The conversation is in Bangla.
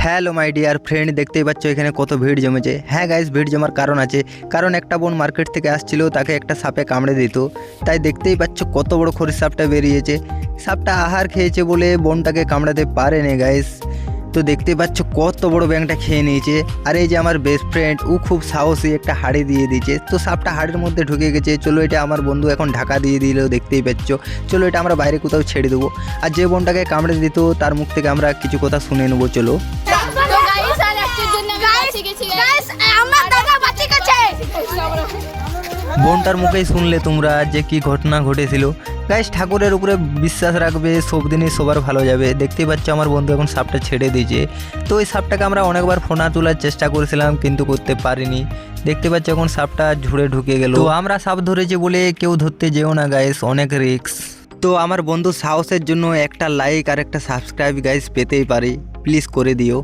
হ্যালো মাই ডিয়ার ফ্রেন্ড, দেখতেই পাচ্ছ এখানে কত ভিড় জমেছে। হ্যাঁ গাইস, ভিড় জমার কারণ আছে, কারণ একটা বোন মার্কেট থেকে আসছিল, তাকে একটা সাপে কামড়ে দিত। তাই দেখতেই পাচ্ছ কত বড় খরির সাপটা বেরিয়েছে। সাপটা আহার খেয়েছে বলে বোনটাকে কামড়াতে পারেনি গাইস। তো দেখতেই পাচ্ছ কত বড় ব্যাংকটা খেয়ে নিয়েছে। আর এই যে আমার বেস্ট ফ্রেন্ড, ও খুব সাহসী, একটা হাড়ি দিয়ে দিয়েছে। তো সাপটা হাড়ের মধ্যে ঢুকে গেছে। চলো এটা আমার বন্ধু এখন ঢাকা দিয়ে দিল, দেখতেই পাচ্ছ। চলো এটা আমরা বাইরে কোথাও ছেড়ে দেবো। আর যে বোনটাকে কামড়ে দিত তার মুখ থেকে আমরা কিছু কথা শুনে নেবো। চলো। বোনটার মুখেই শুনলে তোমরা যে কি ঘটনা ঘটেছিল। গাইস, ঠাকুরের উপরে বিশ্বাস রাখবে, সব দিনই সবার ভালো যাবে। দেখতেই পাচ্ছ আমার বন্ধু এখন সাপটা ছেড়ে দিয়েছে। তো ওই সাপটাকে আমরা অনেকবার ফোনা তোলার চেষ্টা করেছিলাম, কিন্তু করতে পারিনি। দেখতে পাচ্ছ এখন সাপটা ঝুড়ে ঢুকে গেল। তো আমরা সাপ ধরেছি বলে কেউ ধরতে যেও না গাইস, অনেক রিস্ক। তো আমার বন্ধু সাহসের জন্য একটা লাইক আর একটা সাবস্ক্রাইব গাইস পেতেই পারি, প্লিজ করে দিও।